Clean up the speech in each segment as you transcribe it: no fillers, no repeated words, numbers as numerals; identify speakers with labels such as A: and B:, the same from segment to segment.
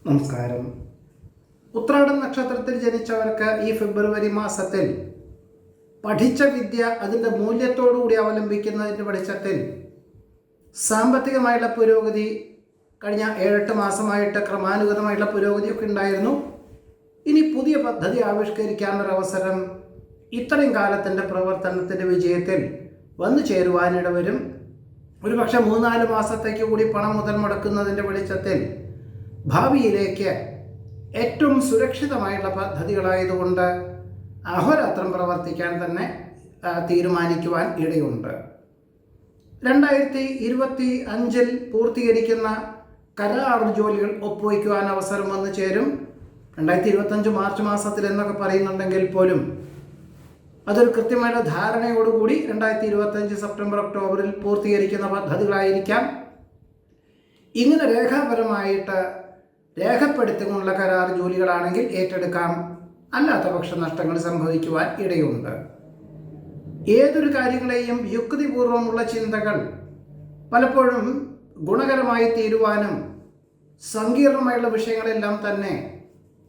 A: നമസ്കാരം. ഉത്രാടം നക്ഷത്രത്തിൽ ജനിച്ചവർക്ക് ഈ ഫെബ്രുവരി മാസത്തിൽ പഠിച്ച വിദ്യ അതിൻ്റെ മൂല്യത്തോടുകൂടി അവലംബിക്കുന്നതിൻ്റെ വെളിച്ചത്തിൽ സാമ്പത്തികമായുള്ള പുരോഗതി കഴിഞ്ഞ 7-8 മാസമായിട്ട് ക്രമാനുഗതമായിട്ടുള്ള പുരോഗതിയൊക്കെ ഉണ്ടായിരുന്നു. ഇനി പുതിയ പദ്ധതി ആവിഷ്കരിക്കാനൊരവസരം ഇത്രയും കാലത്തിൻ്റെ പ്രവർത്തനത്തിൻ്റെ വിജയത്തിൽ വന്നു ചേരുവാനിടവരും. ഒരുപക്ഷെ 3-4 മാസത്തേക്ക് കൂടി പണം മുതൽ മുടക്കുന്നതിൻ്റെ വെളിച്ചത്തിൽ ഭാവിയിലേക്ക് ഏറ്റവും സുരക്ഷിതമായുള്ള പദ്ധതികളായതുകൊണ്ട് അഹോരാത്രം പ്രവർത്തിക്കാൻ തന്നെ തീരുമാനിക്കുവാൻ ഇടയുണ്ട്. 2025 പൂർത്തീകരിക്കുന്ന കരാർ ജോലികൾ ഒപ്പുവയ്ക്കുവാൻ അവസരം വന്നു ചേരും. 2025 മാർച്ച് മാസത്തിൽ എന്നൊക്കെ പറയുന്നുണ്ടെങ്കിൽ പോലും അതൊരു കൃത്യമായ ധാരണയോടുകൂടി 2025 സെപ്റ്റംബർ ഒക്ടോബറിൽ പൂർത്തീകരിക്കുന്ന പദ്ധതികളായിരിക്കാം. ഇങ്ങനെ രേഖാപരമായിട്ട് രേഖപ്പെടുത്തിക്കൊണ്ടുള്ള കരാർ ജോലികളാണെങ്കിൽ ഏറ്റെടുക്കാം. അല്ലാത്ത പക്ഷം നഷ്ടങ്ങൾ സംഭവിക്കുവാൻ ഇടയുണ്ട്. ഏതൊരു കാര്യങ്ങളെയും യുക്തിപൂർവമുള്ള ചിന്തകൾ പലപ്പോഴും ഗുണകരമായി തീരുവാനും സങ്കീർണമായുള്ള വിഷയങ്ങളെല്ലാം തന്നെ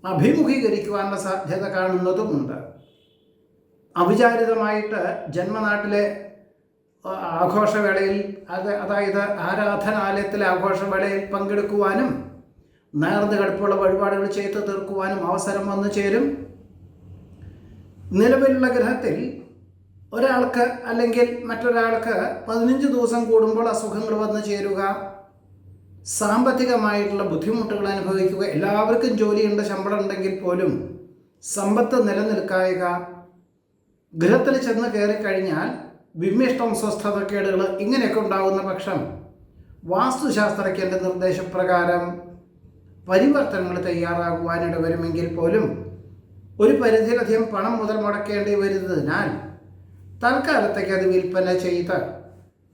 A: അഭിമുഖീകരിക്കുവാനുള്ള സാധ്യത കാണുന്നതുമുണ്ട്. അവിചാരിതമായിട്ട് ജന്മനാട്ടിലെ ആഘോഷവേളയിൽ അതായത് ആരാധനാലയത്തിലെ ആഘോഷവേളയിൽ പങ്കെടുക്കുവാനും നേർന്ന് കടുപ്പുള്ള വഴിപാടുകൾ ചെയ്തു തീർക്കുവാനും അവസരം വന്നു ചേരും. നിലവിലുള്ള ഗ്രഹത്തിൽ ഒരാൾക്ക് അല്ലെങ്കിൽ മറ്റൊരാൾക്ക് 15 ദിവസം കൂടുമ്പോൾ അസുഖങ്ങൾ വന്നു ചേരുക, സാമ്പത്തികമായിട്ടുള്ള ബുദ്ധിമുട്ടുകൾ അനുഭവിക്കുക, എല്ലാവർക്കും ജോലിയുണ്ട്, ശമ്പളം ഉണ്ടെങ്കിൽ പോലും സമ്പത്ത് നിലനിൽക്കായക, ഗൃഹത്തിൽ ചെന്ന് കയറിക്കഴിഞ്ഞാൽ വിമ്മിഷ്ടം, സ്വസ്ഥതക്കേടുകൾ ഇങ്ങനെയൊക്കെ ഉണ്ടാകുന്ന പക്ഷം വാസ്തുശാസ്ത്രജ്ഞൻ്റെ നിർദ്ദേശപ്രകാരം പരിവർത്തനങ്ങൾ തയ്യാറാകുവാനിട വരുമെങ്കിൽ പോലും ഒരു പരിധിയിലധികം പണം മുതൽ മുടക്കേണ്ടി വരുന്നതിനാൽ തൽക്കാലത്തേക്ക് അത് വിൽപ്പന ചെയ്ത്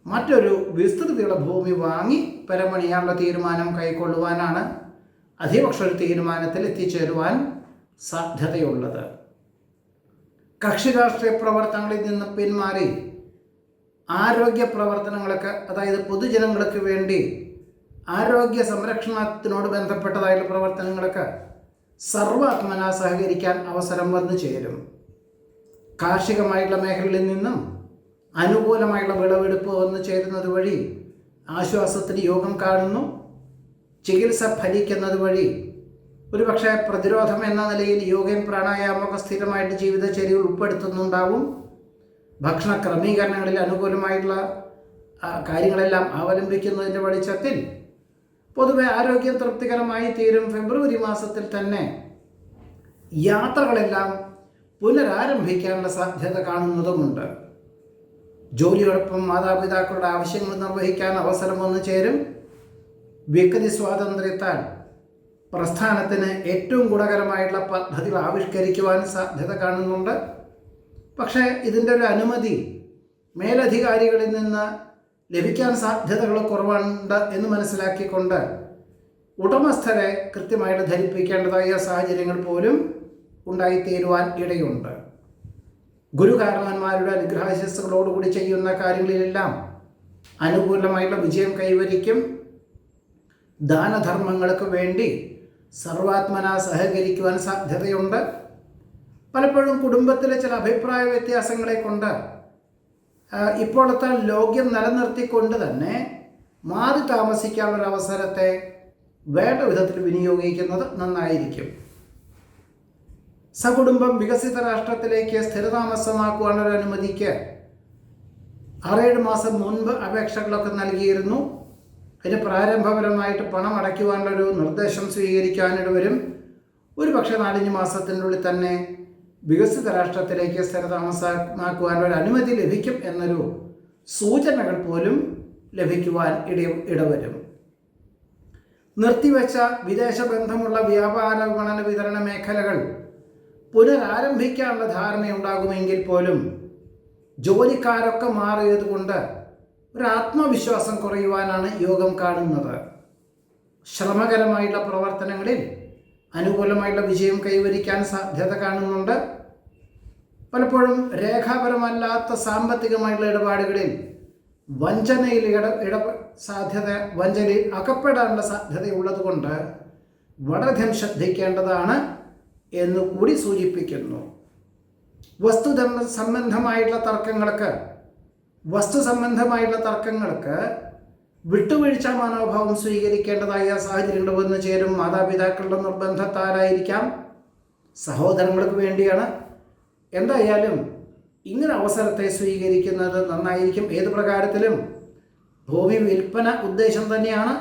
A: മറ്റൊരു വിസ്തൃതിയുള്ള ഭൂമി വാങ്ങി പരമണിയാനുള്ള തീരുമാനം കൈക്കൊള്ളുവാനാണ് അധികപക്ഷ ഒരു തീരുമാനത്തിൽ എത്തിച്ചേരുവാൻ സാധ്യതയുള്ളത്. കക്ഷി രാഷ്ട്രീയ പ്രവർത്തനങ്ങളിൽ നിന്ന് പിന്മാറി ആരോഗ്യ പ്രവർത്തനങ്ങൾക്ക്, അതായത് പൊതുജനങ്ങൾക്ക് വേണ്ടി ആരോഗ്യ സംരക്ഷണത്തിനോട് ബന്ധപ്പെട്ടതായുള്ള പ്രവർത്തനങ്ങൾക്ക് സർവാത്മന സഹകരിക്കാൻ അവസരം വന്നു ചേരും. കാർഷികമായിട്ടുള്ള മേഖലയിൽ നിന്നും അനുകൂലമായുള്ള വിളവെടുപ്പ് വന്നു ചേരുന്നത് വഴി ആശ്വാസത്തിന് യോഗം കാണുന്നു. ചികിത്സ ഫലിക്കുന്നത് വഴി ഒരുപക്ഷെ പ്രതിരോധം എന്ന നിലയിൽ യോഗയും പ്രാണായാമമൊക്കെ സ്ഥിരമായിട്ട് ജീവിതചര്യയിൽ ഉൾപ്പെടുത്തുന്നുണ്ടാവും. ഭക്ഷണ ക്രമീകരണങ്ങളിൽ അനുകൂലമായിട്ടുള്ള കാര്യങ്ങളെല്ലാം അവലംബിക്കുന്നതിൻ്റെ വെളിച്ചത്തിൽ പൊതുവെ ആരോഗ്യം തൃപ്തികരമായി തീരും. ഫെബ്രുവരി മാസത്തിൽ തന്നെ യാത്രകളെല്ലാം പുനരാരംഭിക്കാനുള്ള സാധ്യത കാണുന്നതുമുണ്ട്. ജോലിയോടൊപ്പം മാതാപിതാക്കളുടെ ആവശ്യങ്ങൾ നിർവഹിക്കാൻ അവസരം വന്നു ചേരും. വ്യക്തി സ്വാതന്ത്ര്യത്താൽ പ്രസ്ഥാനത്തിന് ഏറ്റവും ഗുണകരമായിട്ടുള്ള പദ്ധതികൾ ആവിഷ്കരിക്കുവാൻ സാധ്യത കാണുന്നുണ്ട്. പക്ഷേ ഇതിൻ്റെ ഒരു അനുമതി മേലധികാരികളിൽ നിന്ന് ലഭിക്കാൻ സാധ്യതകൾ കുറവുണ്ട് എന്ന് മനസ്സിലാക്കിക്കൊണ്ട് ഉടമസ്ഥരെ കൃത്യമായിട്ട് ധരിപ്പിക്കേണ്ടതായ സാഹചര്യങ്ങൾ പോലും ഉണ്ടായിത്തീരുവാൻ ഇടയുണ്ട്. ഗുരുകാരണവന്മാരുടെ അനുഗ്രഹാശിസ്സുകളോടുകൂടി ചെയ്യുന്ന കാര്യങ്ങളിലെല്ലാം അനുകൂലമായിട്ടുള്ള വിജയം കൈവരിക്കും. ദാനധർമ്മങ്ങൾക്ക് വേണ്ടി സർവാത്മന സഹകരിക്കുവാൻ സാധ്യതയുണ്ട്. പലപ്പോഴും കുടുംബത്തിലെ ചില അഭിപ്രായ വ്യത്യാസങ്ങളെ കൊണ്ട് ഇപ്പോഴത്തെ ലോക്യം നിലനിർത്തിക്കൊണ്ട് തന്നെ മാറി താമസിക്കാനുള്ള അവസരത്തെ വേണ്ട വിധത്തിൽ വിനിയോഗിക്കുന്നത് നന്നായിരിക്കും. സകുടുംബം വികസിത രാഷ്ട്രത്തിലേക്ക് സ്ഥിരതാമസമാക്കുവാനുള്ള അനുമതിക്ക് 6-7 മാസം മുൻപ് അപേക്ഷകളൊക്കെ നൽകിയിരുന്നു. അതിന് പ്രാരംഭപരമായിട്ട് പണം അടയ്ക്കുവാനുള്ളൊരു നിർദ്ദേശം സ്വീകരിക്കാനിട വരും. ഒരുപക്ഷെ 4-5 മാസത്തിനുള്ളിൽ തന്നെ വികസിത രാഷ്ട്രത്തിലേക്ക് സ്ഥിരതാമസമാക്കുവാനുള്ള അനുമതി ലഭിക്കും എന്നൊരു സൂചനകൾ പോലും ലഭിക്കുവാൻ ഇടവരും. നിർത്തിവെച്ച വിദേശ ബന്ധമുള്ള വ്യാപാര വിപണന വിതരണ മേഖലകൾ പുനരാരംഭിക്കാനുള്ള ധാരണയുണ്ടാകുമെങ്കിൽ പോലും ജോലിക്കാരൊക്കെ മാറിയത് കൊണ്ട് ഒരു ആത്മവിശ്വാസം കുറയുവാനാണ് യോഗം കാണുന്നത്. ശ്രമകരമായിട്ടുള്ള പ്രവർത്തനങ്ങളിൽ അനുകൂലമായിട്ടുള്ള വിജയം കൈവരിക്കാൻ സാധ്യത കാണുന്നുണ്ട്. പലപ്പോഴും രേഖാപരമല്ലാത്ത സാമ്പത്തികമായിട്ടുള്ള ഇടപാടുകളിൽ വഞ്ചനയിൽ വഞ്ചനയിൽ അകപ്പെടാനുള്ള സാധ്യതയുള്ളത് കൊണ്ട് വളരെയധികം ശ്രദ്ധിക്കേണ്ടതാണ് എന്ന് കൂടി സൂചിപ്പിക്കുന്നു. വസ്തു സംബന്ധമായിട്ടുള്ള തർക്കങ്ങൾക്ക് വിട്ടുവീഴ്ച മനോഭാവം സ്വീകരിക്കേണ്ടതായ സാഹചര്യങ്ങൾ വന്നു ചേരും. മാതാപിതാക്കളുടെ നിർബന്ധത്താലായിരിക്കാം, സഹോദരങ്ങൾക്ക് വേണ്ടിയാണ്. എന്തായാലും ഇങ്ങനെ അവസരത്തെ സ്വീകരിക്കുന്നത് നന്നായിരിക്കും. ഏത് പ്രകാരത്തിലും ഭൂമി വിൽപ്പന ഉദ്ദേശം തന്നെയാണ്.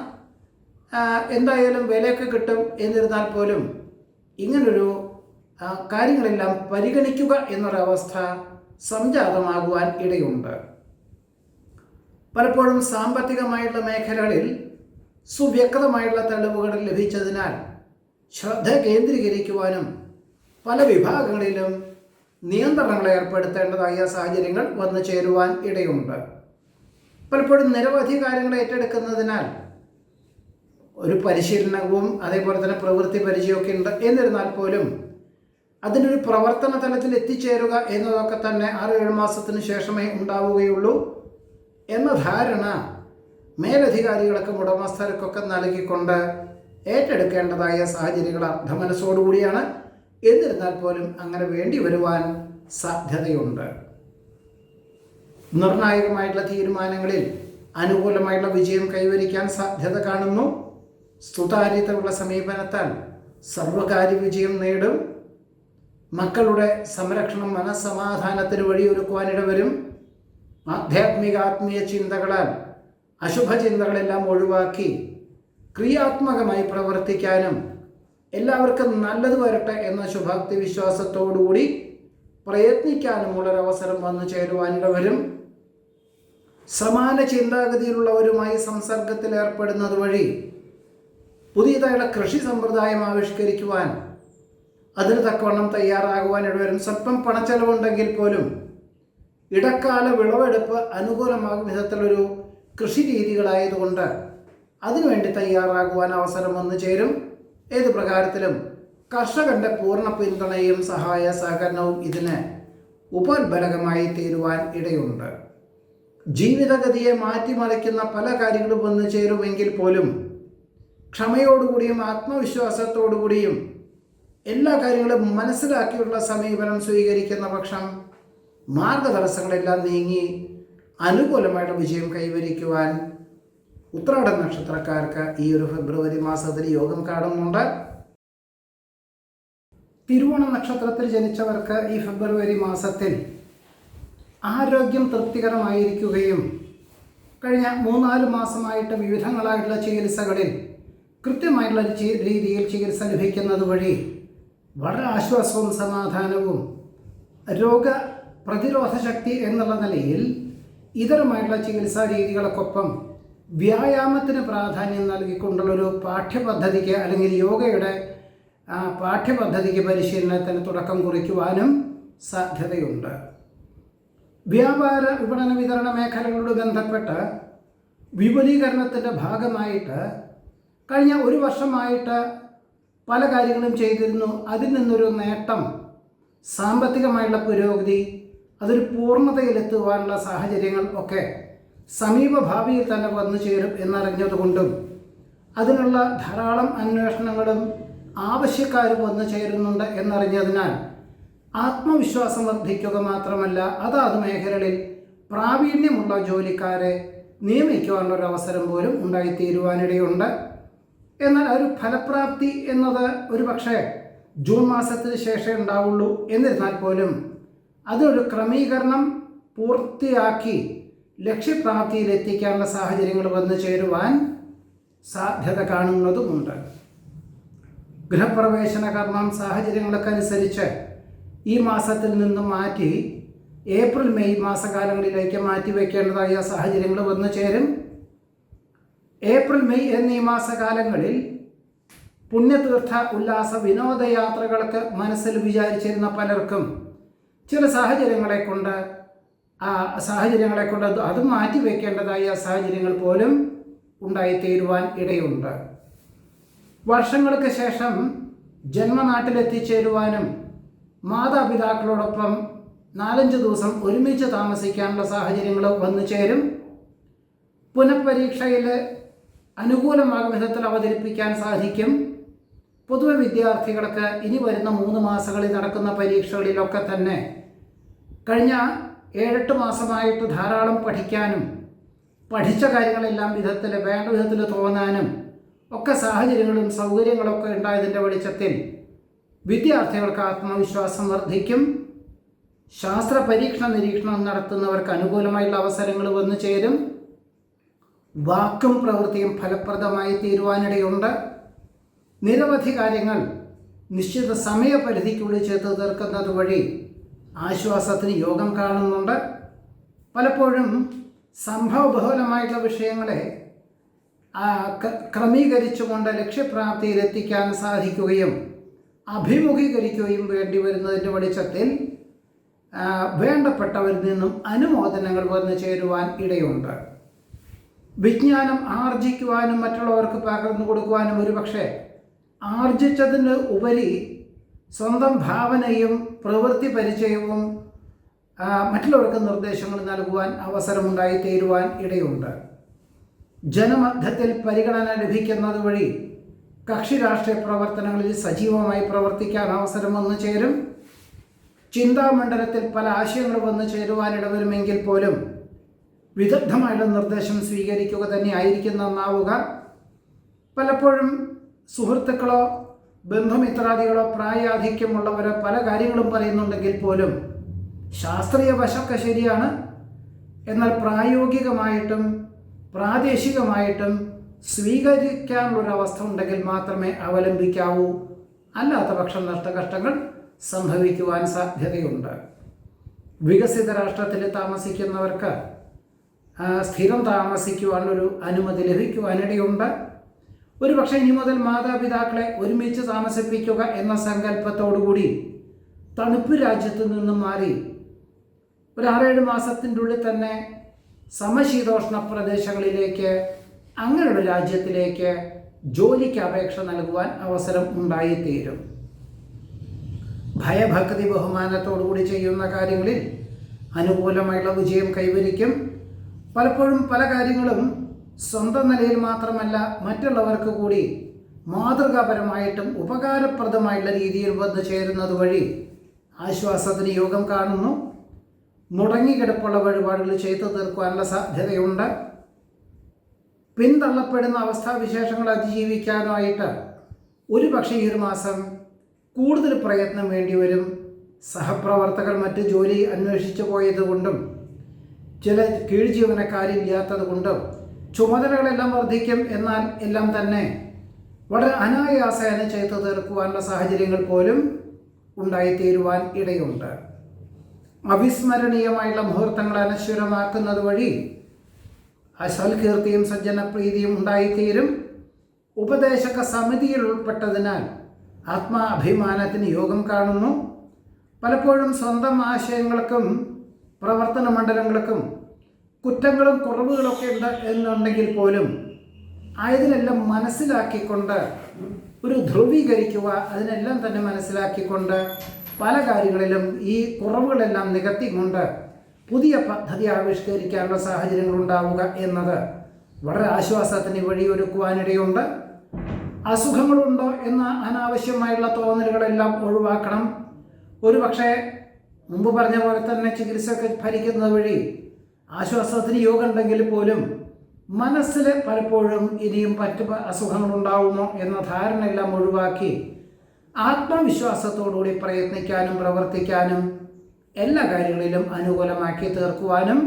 A: എന്തായാലും വിലയൊക്കെ കിട്ടും. എന്നിരുന്നാൽ പോലും ഇങ്ങനൊരു കാര്യങ്ങളെല്ലാം പരിഗണിക്കുക എന്നൊരവസ്ഥ സംജാതമാകുവാൻ ഇടയുണ്ട്. പലപ്പോഴും സാമ്പത്തികമായിട്ടുള്ള മേഖലകളിൽ സുവ്യക്തമായിട്ടുള്ള തെളിവുകൾ ലഭിച്ചതിനാൽ ശ്രദ്ധ കേന്ദ്രീകരിക്കുവാനും പല വിഭാഗങ്ങളിലും നിയന്ത്രണങ്ങൾ ഏർപ്പെടുത്തേണ്ടതായ സാഹചര്യങ്ങൾ വന്നു ചേരുവാൻ ഇടയുണ്ട്. പലപ്പോഴും നിരവധി കാര്യങ്ങൾ ഏറ്റെടുക്കുന്നതിനാൽ ഒരു പരിശീലനവും അതേപോലെ തന്നെ പ്രവൃത്തി പരിചയമൊക്കെ ഉണ്ട്. എന്നിരുന്നാൽ പോലും അതിനൊരു പ്രവർത്തന തലത്തിൽ എത്തിച്ചേരുക എന്നതൊക്കെ തന്നെ 6-7 മാസത്തിന് ശേഷമേ ഉണ്ടാവുകയുള്ളൂ എന്ന ധാരണ മേലധികാരികൾക്കും ഉടമസ്ഥർക്കൊക്കെ നൽകിക്കൊണ്ട് ഏറ്റെടുക്കേണ്ടതായ സാഹചര്യങ്ങൾ അർദ്ധമനസ്സോടുകൂടിയാണ്. എന്നിരുന്നാൽ പോലും അങ്ങനെ വേണ്ടി വരുവാൻ സാധ്യതയുണ്ട്. നിർണായകമായിട്ടുള്ള തീരുമാനങ്ങളിൽ അനുകൂലമായിട്ടുള്ള വിജയം കൈവരിക്കാൻ സാധ്യത കാണുന്നു. സുതാര്യതയുള്ള സമീപനത്താൽ സർവകാര്യ വിജയം നേടും. മക്കളുടെ സംരക്ഷണം മനസ്സമാധാനത്തിന് വഴിയൊരുക്കുവാനിടവരും. ആത്മീയ ചിന്തകളാൽ അശുഭചിന്തകളെല്ലാം ഒഴിവാക്കി ക്രിയാത്മകമായി പ്രവർത്തിക്കാനും എല്ലാവർക്കും നല്ലത് വരട്ടെ എന്ന ശുഭാപ്തി വിശ്വാസത്തോടുകൂടി പ്രയത്നിക്കാനുമുള്ളൊരവസരം വന്നു ചേരുവാനിടവരും. സമാന ചിന്താഗതിയിലുള്ളവരുമായി സംസർഗത്തിൽ ഏർപ്പെടുന്നത് വഴി പുതിയതായുള്ള കൃഷി സമ്പ്രദായം ആവിഷ്കരിക്കുവാൻ അതിന് തക്കവണ്ണം തയ്യാറാകുവാൻ ഇടവരും. സ്വല്പം പണച്ചെലവുണ്ടെങ്കിൽ പോലും ഇടക്കാല വിളവെടുപ്പ് അനുകൂലമാകും വിധത്തിലൊരു കൃഷി രീതികളായതുകൊണ്ട് അതിനുവേണ്ടി തയ്യാറാകുവാൻ അവസരം വന്നു ചേരും. ഏത് പ്രകാരത്തിലും കർഷകന്റെ പൂർണ്ണ പിന്തുണയും സഹായ സഹകരണവും ഇതിന് ഉപോത്ബലകമായി തീരുവാൻ ഇടയുണ്ട്. ജീവിതഗതിയെ മാറ്റിമറിക്കുന്ന പല കാര്യങ്ങളും വന്നു ചേരുമെങ്കിൽ പോലും ക്ഷമയോടുകൂടിയും ആത്മവിശ്വാസത്തോടുകൂടിയും എല്ലാ കാര്യങ്ങളും മനസ്സിലാക്കിയുള്ള സമീപനം സ്വീകരിക്കുന്ന പക്ഷം മാർഗതടസ്സങ്ങളെല്ലാം നീങ്ങി അനുകൂലമായിട്ട് വിജയം കൈവരിക്കുവാൻ ഉത്രാട നക്ഷത്രക്കാർക്ക് ഈ ഒരു ഫെബ്രുവരി മാസത്തിൽ യോഗം കാണുന്നുണ്ട്. തിരുവോണ നക്ഷത്രത്തിൽ ജനിച്ചവർക്ക് ഈ ഫെബ്രുവരി മാസത്തിൽ ആരോഗ്യം തൃപ്തികരമായിരിക്കുകയും കഴിഞ്ഞ 3-4 മാസമായിട്ട് വിവിധങ്ങളായിട്ടുള്ള ചികിത്സകളിൽ കൃത്യമായിട്ടുള്ള രീതിയിൽ ചികിത്സ ലഭിക്കുന്നത് വഴി വളരെ ആശ്വാസവും സമാധാനവും രോഗപ്രതിരോധ ശക്തി എന്നുള്ള നിലയിൽ ഇതരമായിട്ടുള്ള ചികിത്സാ രീതികൾക്കൊപ്പം വ്യായാമത്തിന് പ്രാധാന്യം നൽകിക്കൊണ്ടുള്ളൊരു പാഠ്യപദ്ധതിക്ക് അല്ലെങ്കിൽ യോഗയുടെ പാഠ്യപദ്ധതിക്ക് പരിശീലനത്തിന് തുടക്കം കുറിക്കുവാനും സാധ്യതയുണ്ട്. വ്യാപാര വിപണന വിതരണ മേഖലകളോട് ബന്ധപ്പെട്ട് വിപുലീകരണത്തിൻ്റെ ഭാഗമായിട്ട് കഴിഞ്ഞ 1 വർഷമായിട്ട് പല കാര്യങ്ങളും ചെയ്തിരുന്നു. അതിൽ നിന്നൊരു നേട്ടം, സാമ്പത്തികമായുള്ള പുരോഗതി, അതൊരു പൂർണ്ണതയിലെത്തുവാനുള്ള സാഹചര്യങ്ങൾ ഒക്കെ സമീപ ഭാവിയിൽ തന്നെ വന്നു ചേരും എന്നറിഞ്ഞതുകൊണ്ടും അതിനുള്ള ധാരാളം അന്വേഷണങ്ങളും ആവശ്യക്കാരും വന്നു ചേരുന്നുണ്ട് എന്നറിഞ്ഞതിനാൽ ആത്മവിശ്വാസം വർദ്ധിക്കുക മാത്രമല്ല അതാത് മേഖലകളിൽ പ്രാവീണ്യമുള്ള ജോലിക്കാരെ നിയമിക്കുവാനുള്ളൊരു അവസരം പോലും ഉണ്ടായിത്തീരുവാനിടയുണ്ട്. എന്നാൽ ഒരു ഫലപ്രാപ്തി എന്നത് ഒരു പക്ഷേ ജൂൺ മാസത്തിന് ശേഷമേ ഉണ്ടാവുള്ളൂ. എന്നിരുന്നാൽ പോലും അതൊരു ക്രമീകരണം പൂർത്തിയാക്കി ലക്ഷ്യപ്രാപ്തിയിലെത്തിക്കാനുള്ള സാഹചര്യങ്ങൾ വന്നു ചേരുവാൻ സാധ്യത കാണുന്നതുമുണ്ട്. ഗൃഹപ്രവേശന കർമ്മം സാഹചര്യങ്ങളൊക്കെ അനുസരിച്ച് ഈ മാസത്തിൽ നിന്നും മാറ്റി ഏപ്രിൽ മെയ് മാസകാലങ്ങളിലേക്ക് മാറ്റിവെക്കേണ്ടതായ സാഹചര്യങ്ങൾ വന്നു ചേരും. ഏപ്രിൽ മെയ് എന്നീ മാസകാലങ്ങളിൽ പുണ്യതീർത്ഥ ഉല്ലാസ വിനോദയാത്രകൾക്ക് മനസ്സിൽ വിചാരിച്ചിരുന്ന പലർക്കും ചില സാഹചര്യങ്ങളെ കൊണ്ട് അത് മാറ്റിവെക്കേണ്ടതായ സാഹചര്യങ്ങൾ പോലും ഉണ്ടായിത്തീരുവാൻ ഇടയുണ്ട്. വർഷങ്ങൾക്ക് ശേഷം ജന്മനാട്ടിലെത്തിച്ചേരുവാനും മാതാപിതാക്കളോടൊപ്പം 4-5 ദിവസം ഒരുമിച്ച് താമസിക്കാനുള്ള സാഹചര്യങ്ങൾ വന്നു ചേരും. പുനഃപരീക്ഷയിൽ അനുകൂലമാകും വിധത്തിൽ അവതരിപ്പിക്കാൻ സാധിക്കും. പൊതുവെ വിദ്യാർത്ഥികൾക്ക് ഇനി വരുന്ന 3 മാസങ്ങളിൽ നടക്കുന്ന പരീക്ഷകളിലൊക്കെ തന്നെ കഴിഞ്ഞ 7-8 മാസമായിട്ട് ധാരാളം പഠിക്കാനും പഠിച്ച കാര്യങ്ങളെല്ലാം വേണ്ട വിധത്തിൽ തോന്നാനും ഒക്കെ സാഹചര്യങ്ങളും സൗകര്യങ്ങളൊക്കെ ഉണ്ടായതിൻ്റെ വെളിച്ചത്തിൽ വിദ്യാർത്ഥികൾക്ക് ആത്മവിശ്വാസം വർദ്ധിക്കും. ശാസ്ത്ര പരീക്ഷണ നിരീക്ഷണം നടത്തുന്നവർക്ക് അനുകൂലമായുള്ള അവസരങ്ങൾ വന്നു ചേരും. വാക്കും പ്രവൃത്തിയും ഫലപ്രദമായി തീരുവാനിടയുണ്ട്. നിരവധി കാര്യങ്ങൾ നിശ്ചിത സമയപരിധിക്കുള്ളിൽ ചെയ്ത് തീർക്കുന്നത് വഴി ആശ്വാസത്തിന് യോഗം കാണുന്നുണ്ട്. പലപ്പോഴും സംഭവബഹുലമായിട്ടുള്ള വിഷയങ്ങളെ ക്രമീകരിച്ചുകൊണ്ട് ലക്ഷ്യപ്രാപ്തിയിലെത്തിക്കാൻ സാധിക്കുകയും അഭിമുഖീകരിക്കുകയും വേണ്ടി വരുന്നതിൻ്റെ വെളിച്ചത്തിൽ വേണ്ടപ്പെട്ടവരിൽ നിന്നും അനുമോദനങ്ങൾ വന്നു ചേരുവാൻ ഇടയുണ്ട്. വിജ്ഞാനം ആർജിക്കുവാനും മറ്റുള്ളവർക്ക് പകർന്നു കൊടുക്കുവാനും ഒരുപക്ഷെ ആർജിച്ചതിന് ഉപരി സ്വന്തം ഭാവനയും പ്രവൃത്തി പരിചയവും മറ്റുള്ളവർക്ക് നിർദ്ദേശങ്ങൾ നൽകുവാൻ അവസരമുണ്ടായി തീരുവാൻ ഇടയുണ്ട്. ജനമധ്യത്തിൽ പരിഗണന ലഭിക്കുന്നത് വഴി കക്ഷി രാഷ്ട്രീയ പ്രവർത്തനങ്ങളിൽ സജീവമായി പ്രവർത്തിക്കാൻ അവസരം വന്നു ചേരും. ചിന്താമണ്ഡലത്തിൽ പല ആശയങ്ങൾ വന്നു ചേരുവാനിടവരുമെങ്കിൽ പോലും വിദഗ്ധമായുള്ള നിർദ്ദേശം സ്വീകരിക്കുക തന്നെ ആയിരിക്കും നന്നാവുക. പലപ്പോഴും സുഹൃത്തുക്കളോ ബന്ധുമിത്രാദികളോ പ്രായാധിക്യമുള്ളവരോ പല കാര്യങ്ങളും പറയുന്നുണ്ടെങ്കിൽ പോലും ശാസ്ത്രീയ വശമൊക്കെ ശരിയാണ്, എന്നാൽ പ്രായോഗികമായിട്ടും പ്രാദേശികമായിട്ടും സ്വീകരിക്കാനുള്ളൊരവസ്ഥ ഉണ്ടെങ്കിൽ മാത്രമേ അവലംബിക്കാവൂ. അല്ലാത്ത പക്ഷം നഷ്ടകഷ്ടങ്ങൾ സംഭവിക്കുവാൻ സാധ്യതയുണ്ട്. വികസിത രാഷ്ട്രത്തിൽ താമസിക്കുന്നവർക്ക് സ്ഥിരം താമസിക്കുവാനൊരു അനുമതി ലഭിക്കുവാനിടയുണ്ട്. ഒരുപക്ഷെ ഇനി മുതൽ മാതാപിതാക്കളെ ഒരുമിച്ച് താമസിപ്പിക്കുക എന്ന സങ്കല്പത്തോടുകൂടി തണുപ്പ് രാജ്യത്തു നിന്നും മാറി ഒരു 6-7 മാസത്തിൻ്റെ ഉള്ളിൽ തന്നെ സമശീതോഷ്ണ പ്രദേശങ്ങളിലേക്ക്, അങ്ങനെയുള്ള രാജ്യത്തിലേക്ക് ജോലിക്ക് അപേക്ഷ നൽകുവാൻ അവസരം ഉണ്ടായിത്തീരും. ഭയഭക്തി ബഹുമാനത്തോടുകൂടി ചെയ്യുന്ന കാര്യങ്ങളിൽ അനുകൂലമായുള്ള വിജയം കൈവരിക്കും. പലപ്പോഴും പല കാര്യങ്ങളും സ്വന്തം നിലയിൽ മാത്രമല്ല മറ്റുള്ളവർക്ക് കൂടി മാതൃകാപരമായിട്ടും ഉപകാരപ്രദമായുള്ള രീതിയിൽ വന്നു ചേരുന്നത് വഴി ആശ്വാസത്തിന് യോഗം കാണുന്നു. മുടങ്ങിക്കിടപ്പുള്ള വഴിപാടുകൾ ചെയ്തു തീർക്കുവാനുള്ള സാധ്യതയുണ്ട്. പിന്തള്ളപ്പെടുന്ന അവസ്ഥാവിശേഷങ്ങൾ അതിജീവിക്കാനായിട്ട് ഒരുപക്ഷെ ഈ ഒരു മാസം കൂടുതൽ പ്രയത്നം വേണ്ടിവരും. സഹപ്രവർത്തകർ മറ്റ് ജോലി അന്വേഷിച്ചു പോയതുകൊണ്ടും ചില കീഴ് ജീവനക്കാരില്ലാത്തത് കൊണ്ടും ചുമതലകളെല്ലാം വർദ്ധിക്കും. എന്നാൽ എല്ലാം തന്നെ വളരെ അനായാസേന ചെയ്തു തീർക്കുവാനുള്ള സാഹചര്യങ്ങൾ പോലും ഉണ്ടായിത്തീരുവാൻ ഇടയുണ്ട്. അവിസ്മരണീയമായുള്ള മുഹൂർത്തങ്ങൾ അനശ്വരമാക്കുന്നത് വഴി സൽകീർത്തിയും സജ്ജനപ്രീതിയും ഉണ്ടായിത്തീരും. ഉപദേശക സമിതിയിൽ ഉൾപ്പെട്ടതിനാൽ ആത്മാഭിമാനത്തിന് യോഗം കാണുന്നു. പലപ്പോഴും സ്വന്തം ആശയങ്ങൾക്കും പ്രവർത്തന മണ്ഡലങ്ങൾക്കും കുറ്റങ്ങളും കുറവുകളൊക്കെ ഉണ്ട് എന്നുണ്ടെങ്കിൽ പോലും ആയതിനെല്ലാം മനസ്സിലാക്കിക്കൊണ്ട് ഒരു ധ്രുവീകരിക്കുക, അതിനെല്ലാം തന്നെ മനസ്സിലാക്കിക്കൊണ്ട് പല കാര്യങ്ങളിലും ഈ കുറവുകളെല്ലാം നികത്തിക്കൊണ്ട് പുതിയ പദ്ധതി ആവിഷ്കരിക്കാനുള്ള സാഹചര്യങ്ങൾ ഉണ്ടാവുക എന്നത് വളരെ ആശ്വാസത്തിന് വഴിയൊരുക്കുവാനിടയുണ്ട്. അസുഖങ്ങളുണ്ടോ എന്ന അനാവശ്യമായുള്ള തോന്നലുകളെല്ലാം ഒഴിവാക്കണം. ഒരുപക്ഷെ മുമ്പ് പറഞ്ഞ പോലെ തന്നെ ചികിത്സയൊക്കെ ഭരിക്കുന്നത് വഴി ആശ്വാസത്തിന് യോഗം ഉണ്ടെങ്കിൽ പോലും മനസ്സിൽ പലപ്പോഴും ഇനിയും മറ്റ് അസുഖങ്ങളുണ്ടാവുമോ എന്ന ധാരണയെല്ലാം ഒഴിവാക്കി ആത്മവിശ്വാസത്തോടുകൂടി പ്രയത്നിക്കാനും പ്രവർത്തിക്കാനും എല്ലാ കാര്യങ്ങളിലും അനുകൂലമാക്കി തീർക്കുവാനും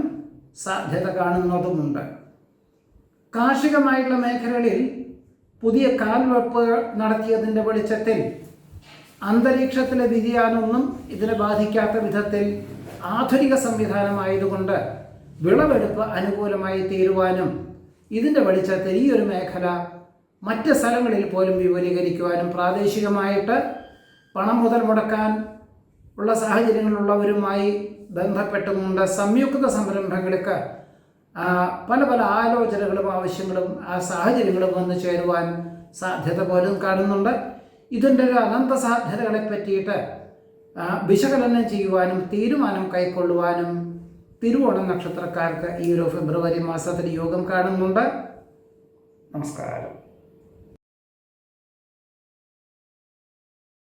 A: സാധ്യത കാണുന്നതുമുണ്ട്. കാർഷികമായിട്ടുള്ള മേഖലകളിൽ പുതിയ കാൽവെപ്പ് നടത്തിയതിൻ്റെ വെളിച്ചത്തിൽ അന്തരീക്ഷത്തിലെ വ്യതിയാനമൊന്നും ഇതിനെ ബാധിക്കാത്ത വിധത്തിൽ ആധുനിക സംവിധാനമായതുകൊണ്ട് വിളവെടുപ്പ് അനുകൂലമായി തീരുവാനും ഇതിൻ്റെ വെളിച്ചത്തിൽ ഈ ഒരു മേഖല മറ്റ് സ്ഥലങ്ങളിൽ പോലും വിപുലീകരിക്കുവാനും പ്രാദേശികമായിട്ട് പണം മുതൽ മുടക്കാൻ ഉള്ള സാഹചര്യങ്ങളുള്ളവരുമായി ബന്ധപ്പെട്ടുകൊണ്ട് സംയുക്ത സംരംഭങ്ങൾക്ക് പല പല ആലോചനകളും ആവശ്യങ്ങളും സാഹചര്യങ്ങളും വന്നു ചേരുവാൻ സാധ്യത പോലും കാണുന്നുണ്ട്. ഇതിൻ്റെ ഒരു അനന്ത സാധ്യതകളെ പറ്റിയിട്ട് വിശകലനം ചെയ്യുവാനും തീരുമാനം കൈക്കൊള്ളുവാനും തിരുവോണം നക്ഷത്രക്കാർക്ക് ഈ ഒരു ഫെബ്രുവരി മാസത്തിൽ യോഗം കാണുന്നുണ്ട്. നമസ്കാരം.